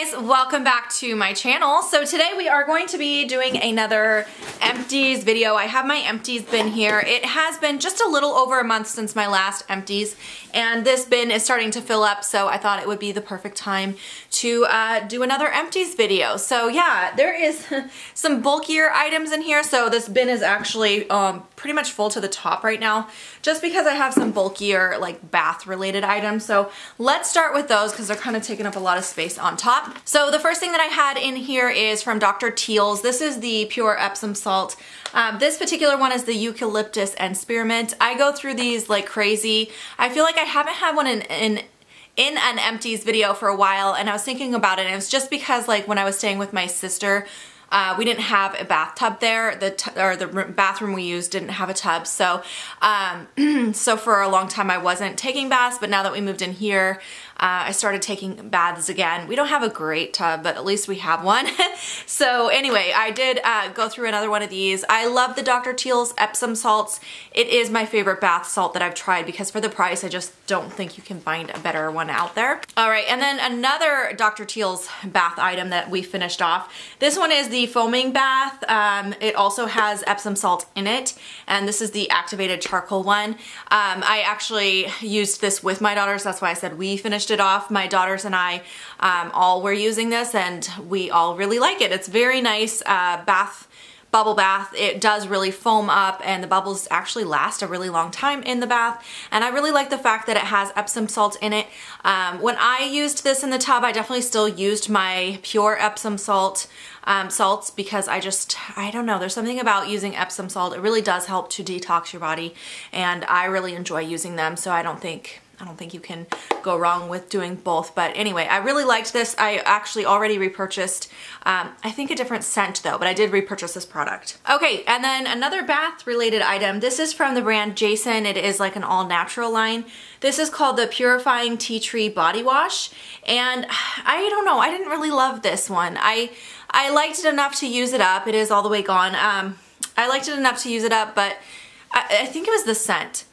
guys, welcome back to my channel. So today we are going to be doing another Empties video. I have my Empties bin here. It has been just a little over a month since my last Empties, and this bin is starting to fill up, so I thought it would be the perfect time to do another Empties video. So yeah, there is some bulkier items in here, so this bin is actually pretty much full to the top right now, just because I have some bulkier like bath related items. So let's start with those because they're kind of taking up a lot of space on top. So the first thing that I had in here is from Dr. Teals. This is the pure Epsom salt. This particular one is the eucalyptus and spearmint. I go through these like crazy. I feel like I haven't had one in an Empties video for a while, and I was thinking about it, and it was just because like when I was staying with my sister, we didn't have a bathtub there. The bathroom we used didn't have a tub, so so for a long time I wasn't taking baths, but now that we moved in here, I started taking baths again. We don't have a great tub, but at least we have one. So anyway, I did go through another one of these. I love the Dr. Teals Epsom salts. It is my favorite bath salt that I've tried because for the price, I just don't think you can find a better one out there. All right, and then another Dr. Teals bath item that we finished off. This one is the foaming bath. It also has Epsom salt in it, and this is the activated charcoal one. I actually used this with my daughters. That's why I said we finished it off. My daughters and I all were using this, and we all really like it. It's very nice bubble bath. It does really foam up, and the bubbles actually last a really long time in the bath, and I really like the fact that it has Epsom salt in it. When I used this in the tub, I definitely still used my pure Epsom salts because I don't know, there's something about using Epsom salt. It really does help to detox your body, and I really enjoy using them, so I don't think you can go wrong with doing both. But anyway, I really liked this. I actually already repurchased, I think a different scent though, but I did repurchase this product. Okay, and then another bath related item. This is from the brand Jason. It is like an all natural line. This is called the Purifying Tea Tree Body Wash. And I don't know, I didn't really love this one. I liked it enough to use it up. It is all the way gone. I liked it enough to use it up, but I think it was the scent.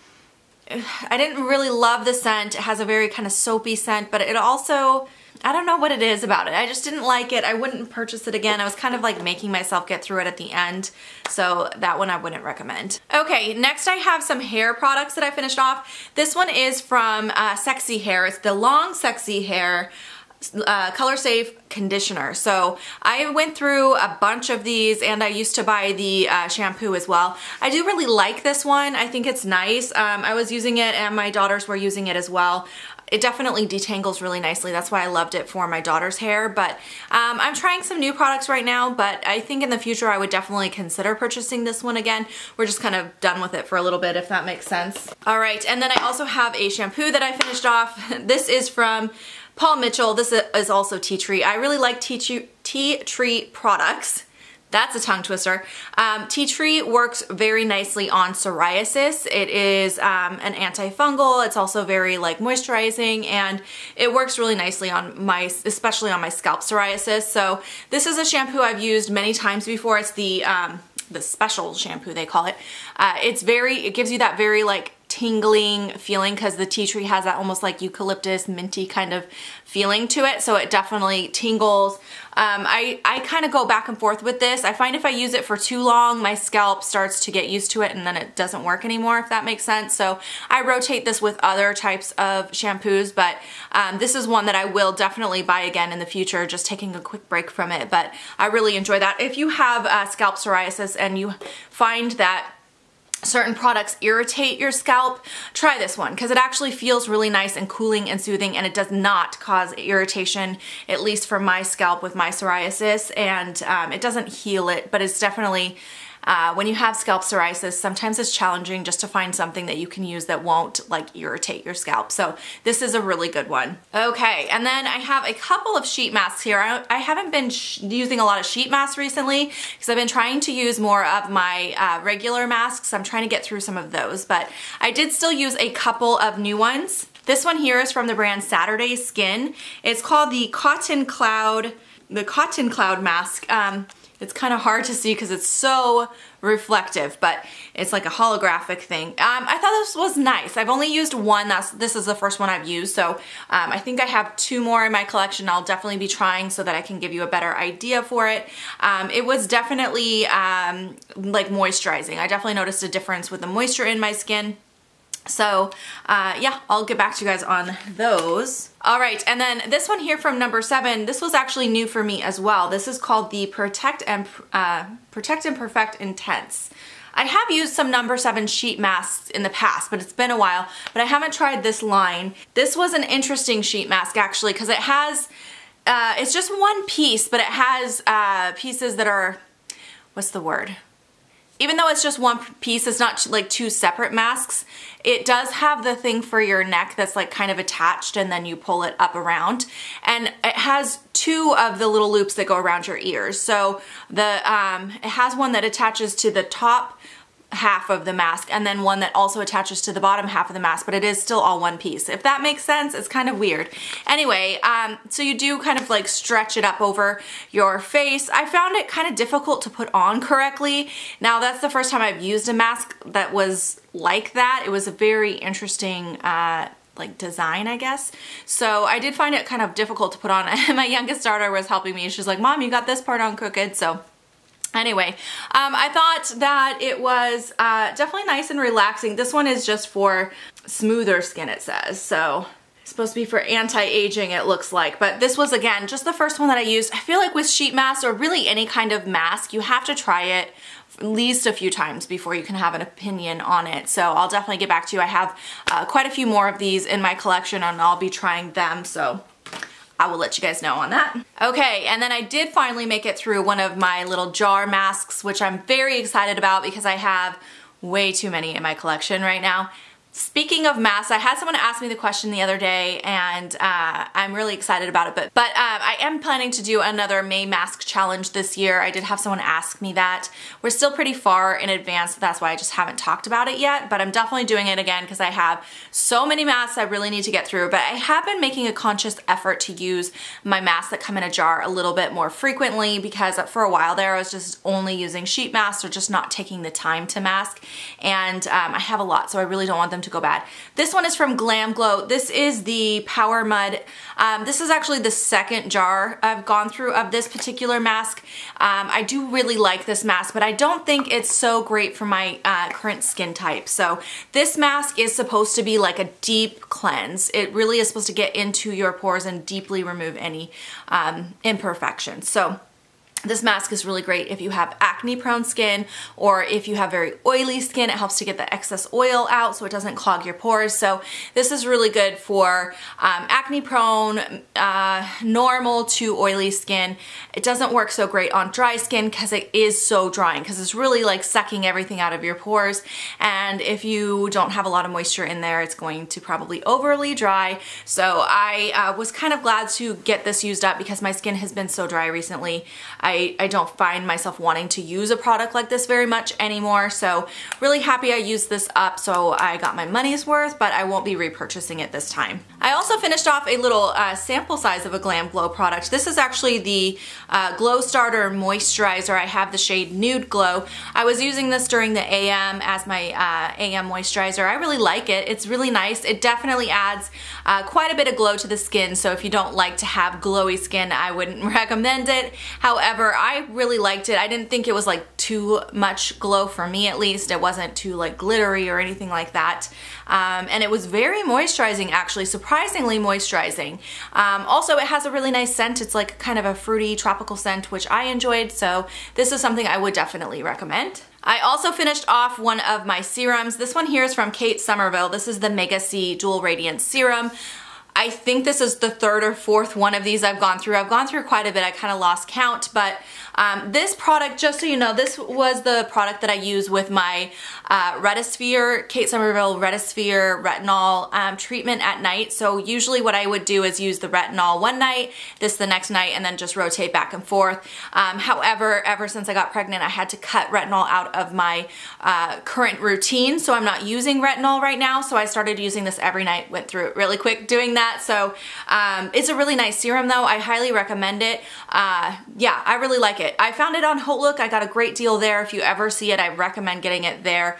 I didn't really love the scent. It has a very kind of soapy scent, but it also, I don't know what it is about it. I just didn't like it. I wouldn't purchase it again. I was kind of like making myself get through it at the end, so that one I wouldn't recommend. Okay, next I have some hair products that I finished off. This one is from Sexy Hair. It's the Long Sexy Hair Color Safe conditioner. So I went through a bunch of these, and I used to buy the shampoo as well. I do really like this one. I think it's nice. I was using it and my daughters were using it as well. It definitely detangles really nicely. That's why I loved it for my daughter's hair. But I'm trying some new products right now, but I think in the future I would definitely consider purchasing this one again. We're just kind of done with it for a little bit, if that makes sense. All right, and then I also have a shampoo that I finished off. This is from Paul Mitchell. This is also tea tree. I really like tea tree products. That's a tongue twister. Tea tree works very nicely on psoriasis. It is an antifungal. It's also very like moisturizing, and it works really nicely on especially on my scalp psoriasis. So this is a shampoo I've used many times before. It's the special shampoo, they call it. It gives you that very like tingling feeling because the tea tree has that almost like eucalyptus minty kind of feeling to it, so it definitely tingles. I kind of go back and forth with this. I find if I use it for too long, my scalp starts to get used to it and then it doesn't work anymore, if that makes sense. So I rotate this with other types of shampoos, but this is one that I will definitely buy again in the future, just taking a quick break from it. But I really enjoy that. If you have scalp psoriasis and you find that certain products irritate your scalp, try this one because it actually feels really nice and cooling and soothing, and it does not cause irritation, at least for my scalp with my psoriasis, and it doesn't heal it, but it's definitely when you have scalp psoriasis, sometimes it's challenging just to find something that you can use that won't like irritate your scalp. So this is a really good one. Okay, and then I have a couple of sheet masks here. I haven't been using a lot of sheet masks recently because I've been trying to use more of my regular masks. I'm trying to get through some of those, but I did still use a couple of new ones. This one here is from the brand Saturday Skin. It's called the Cotton Cloud mask. It's kind of hard to see because it's so reflective, but it's like a holographic thing. I thought this was nice. I've only used one. This is the first one I've used, so I think I have 2 more in my collection. I'll definitely be trying so that I can give you a better idea for it. It was definitely like moisturizing. I definitely noticed a difference with the moisture in my skin. So yeah, I'll get back to you guys on those. All right, and then this one here from number 7, this was actually new for me as well. This is called the Protect and Perfect Intense. I have used some number 7 sheet masks in the past, but it's been a while, but I haven't tried this line. This was an interesting sheet mask actually, because it has, it's just one piece, but it has pieces that are, what's the word? Even though it's just one piece, it's not like 2 separate masks. It does have the thing for your neck that's like kind of attached, and then you pull it up around. And it has 2 of the little loops that go around your ears. So the it has one that attaches to the top half of the mask, and then one that also attaches to the bottom half of the mask, but it is still all one piece. If that makes sense, it's kind of weird. Anyway, so you do kind of like stretch it up over your face. I found it kind of difficult to put on correctly. Now that's the first time I've used a mask that was like that. It was a very interesting like design, I guess. So I did find it kind of difficult to put on. My youngest daughter was helping me. She's like, Mom, you got this part on crooked. So anyway, I thought that it was definitely nice and relaxing. This one is just for smoother skin, it says. So it's supposed to be for anti-aging, it looks like. But this was, again, just the first one that I used. I feel like with sheet masks, or really any kind of mask, you have to try it at least a few times before you can have an opinion on it. So I'll definitely get back to you. I have quite a few more of these in my collection, and I'll be trying them. So I will let you guys know on that. Okay, and then I did finally make it through one of my little jar masks, which I'm very excited about because I have way too many in my collection right now. Speaking of masks, I had someone ask me the question the other day, and I'm really excited about it, but I am planning to do another May mask challenge this year. I did have someone ask me that. We're still pretty far in advance, so that's why I just haven't talked about it yet, but I'm definitely doing it again because I have so many masks I really need to get through. But I have been making a conscious effort to use my masks that come in a jar a little bit more frequently, because for a while there I was just only using sheet masks or just not taking the time to mask, and I have a lot, so I really don't want them to go bad. This one is from Glam Glow. This is the Power Mud. This is actually the second jar I've gone through of this particular mask. I do really like this mask, but I don't think it's so great for my current skin type. So this mask is supposed to be like a deep cleanse. It really is supposed to get into your pores and deeply remove any imperfections. So this mask is really great if you have acne-prone skin, or if you have very oily skin. It helps to get the excess oil out so it doesn't clog your pores. So this is really good for acne-prone, normal to oily skin. It doesn't work so great on dry skin because it is so drying, because it's really like sucking everything out of your pores. And if you don't have a lot of moisture in there, it's going to probably overly dry. So I was kind of glad to get this used up because my skin has been so dry recently. I don't find myself wanting to use a product like this very much anymore, so really happy I used this up, so I got my money's worth, but I won't be repurchasing it this time. I also finished off a little sample size of a Glam Glow product. This is actually the Glow Starter Moisturizer. I have the shade Nude Glow. I was using this during the AM as my AM moisturizer. I really like it. It's really nice. It definitely adds quite a bit of glow to the skin, so if you don't like to have glowy skin, I wouldn't recommend it. However, I really liked it. I didn't think it was like too much glow for me, at least. It wasn't too like glittery or anything like that. And it was very moisturizing, actually, surprisingly moisturizing. Also, it has a really nice scent. It's like kind of a fruity tropical scent, which I enjoyed, so this is something I would definitely recommend. I also finished off one of my serums. This one here is from Kate Somerville. This is the Mega C Dual Radiance Serum. I think this is the 3rd or 4th one of these I've gone through. I've gone through quite a bit. I kind of lost count, but this product, just so you know, this was the product that I use with my Retisphere, Kate Somerville Retisphere retinol treatment at night. So usually what I would do is use the retinol one night, this the next night, and then just rotate back and forth. However, ever since I got pregnant, I had to cut retinol out of my current routine, so I'm not using retinol right now, so I started using this every night, went through it really quick doing that. at. So it's a really nice serum though. I highly recommend it. Yeah, I really like it. I found it on hautelook. I got a great deal there. If you ever see it, I recommend getting it there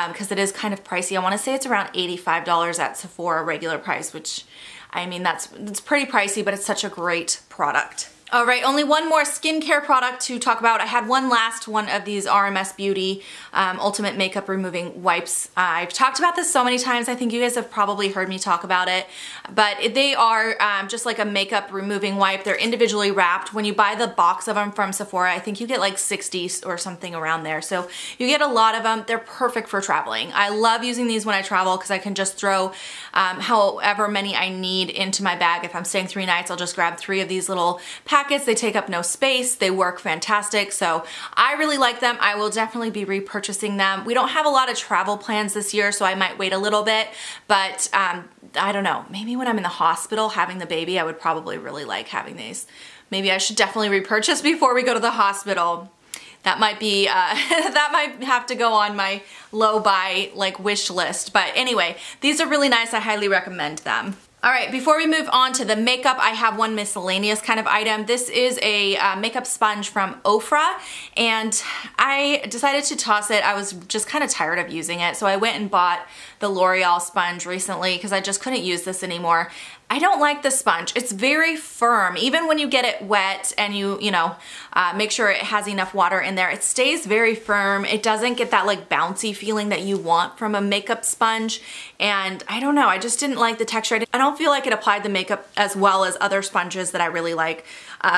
because it is kind of pricey. I want to say it's around $85 at Sephora regular price, which I mean, it's pretty pricey, but it's such a great product. All right, only one more skincare product to talk about. I had one last one of these RMS Beauty Ultimate Makeup Removing Wipes. I've talked about this so many times. I think you guys have probably heard me talk about it, but they are just like a makeup removing wipe. They're individually wrapped. When you buy the box of them from Sephora, I think you get like 60 or something around there. So you get a lot of them. They're perfect for traveling. I love using these when I travel because I can just throw however many I need into my bag. If I'm staying 3 nights, I'll just grab 3 of these little packets. They take up no space. They work fantastic. So I really like them. I will definitely be repurchasing them. We don't have a lot of travel plans this year, so I might wait a little bit, but I don't know. Maybe when I'm in the hospital having the baby, I would probably really like having these. Maybe I should definitely repurchase before we go to the hospital. That might be, that might have to go on my low buy like wish list. But anyway, these are really nice. I highly recommend them. All right, before we move on to the makeup, I have one miscellaneous kind of item. This is a makeup sponge from Ofra, and I decided to toss it. I was just kind of tired of using it, so I went and bought the L'Oreal sponge recently because I just couldn't use this anymore. I don't like the sponge. It's very firm. Even when you get it wet and you know, make sure it has enough water in there, it stays very firm. It doesn't get that like bouncy feeling that you want from a makeup sponge. And I don't know, I just didn't like the texture. I don't feel like it applied the makeup as well as other sponges that I really like.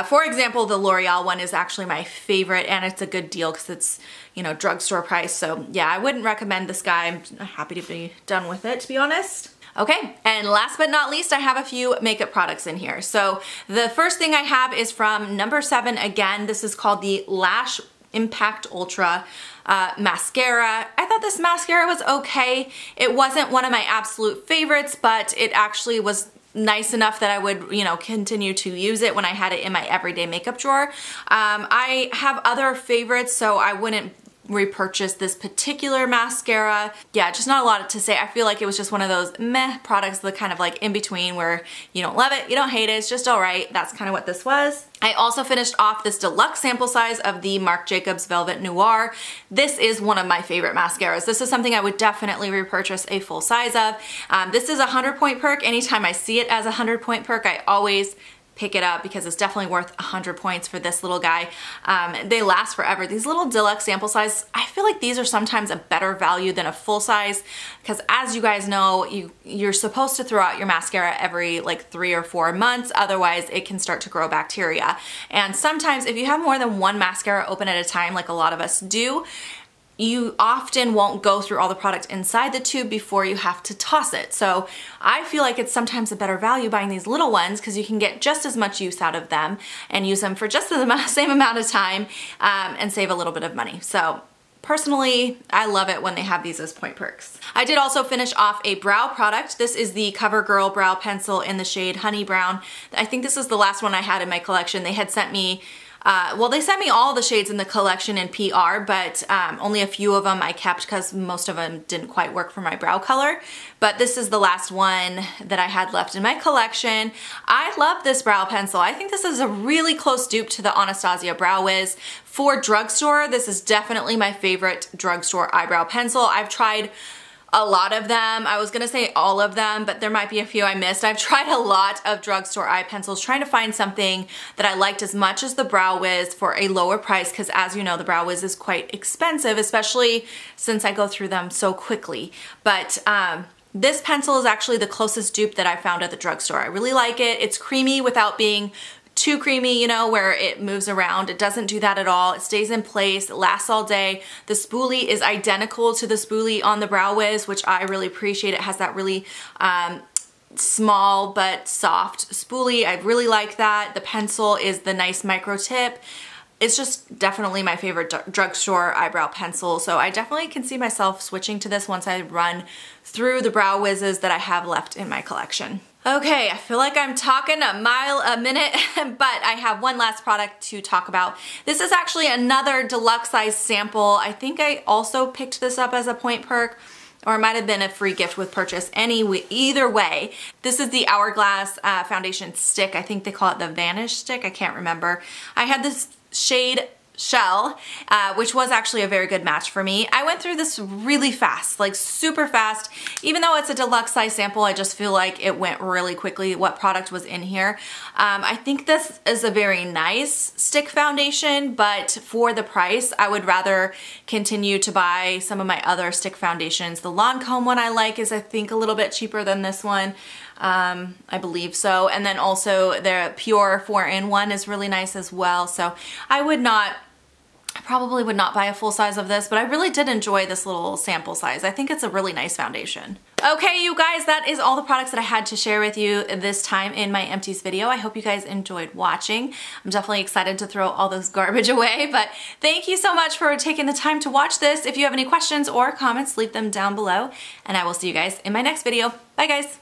For example, the L'Oreal one is actually my favorite, and it's a good deal because it's, you know, drugstore price. So yeah, I wouldn't recommend this guy. I'm happy to be done with it, to be honest. Okay, and last but not least, I have a few makeup products in here. So the first thing I have is from No. 7 again. This is called the Lash Impact Ultra mascara. I thought this mascara was okay. It wasn't one of my absolute favorites, but it actually was nice enough that I would, you know, continue to use it when I had it in my everyday makeup drawer. I have other favorites, so I wouldn't repurchase this particular mascara. Yeah, just not a lot to say. I feel like it was just one of those meh products, the kind of like in between where you don't love it, you don't hate it, it's just all right. That's kind of what this was. I also finished off this deluxe sample size of the Marc Jacobs Velvet Noir. This is one of my favorite mascaras. This is something I would definitely repurchase a full size of. This is a 100-point perk. Anytime I see it as a 100-point perk, I always pick it up because it's definitely worth 100 points for this little guy. They last forever. These little deluxe sample size, I feel like these are sometimes a better value than a full size because, as you guys know, you're supposed to throw out your mascara every like 3 or 4 months, otherwise it can start to grow bacteria. And sometimes if you have more than one mascara open at a time, like a lot of us do, you often won't go through all the product inside the tube before you have to toss it. So I feel like it's sometimes a better value buying these little ones because you can get just as much use out of them and use them for just the same amount of time and save a little bit of money. So personally, I love it when they have these as point perks. I did also finish off a brow product. This is the CoverGirl Brow Pencil in the shade Honey Brown. I think this is the last one I had in my collection. They had sent me well, they sent me all the shades in the collection in PR, but only a few of them I kept because most of them didn't quite work for my brow color. But this is the last one that I had left in my collection. I love this brow pencil. I think this is a really close dupe to the Anastasia Brow Wiz. For drugstore, this is definitely my favorite drugstore eyebrow pencil. I've tried a lot of them. I was gonna say all of them, but there might be a few I missed. I've tried a lot of drugstore eye pencils trying to find something that I liked as much as the Brow Wiz for a lower price because, as you know, the Brow Wiz is quite expensive, especially since I go through them so quickly. But this pencil is actually the closest dupe that I found at the drugstore. I really like it. It's creamy without being too creamy, you know, where it moves around. It doesn't do that at all. It stays in place, it lasts all day. The spoolie is identical to the spoolie on the Brow Wiz, which I really appreciate. It has that really small but soft spoolie. I really like that. The pencil is the nice micro tip. It's just definitely my favorite drugstore eyebrow pencil, so I definitely can see myself switching to this once I run through the Brow Wizes that I have left in my collection. Okay, I feel like I'm talking a mile a minute, but I have one last product to talk about. This is actually another deluxe size sample. I think I also picked this up as a point perk. or it might have been a free gift with purchase. Either way, this is the Hourglass foundation stick. I think they call it the Vanish stick. I can't remember. I had this shade Shell, which was actually a very good match for me. I went through this really fast, like super fast. Even though it's a deluxe size sample, I just feel like it went really quickly what product was in here. I think this is a very nice stick foundation, but for the price, I would rather continue to buy some of my other stick foundations. The Lancome one I like is I think a little bit cheaper than this one. I believe so. And then also the Pure 4-in-1 is really nice as well. So I probably would not buy a full size of this, but I really did enjoy this little sample size. I think it's a really nice foundation. Okay, you guys, that is all the products that I had to share with you this time in my Empties video. I hope you guys enjoyed watching. I'm definitely excited to throw all this garbage away, but thank you so much for taking the time to watch this. If you have any questions or comments, leave them down below, and I will see you guys in my next video. Bye, guys.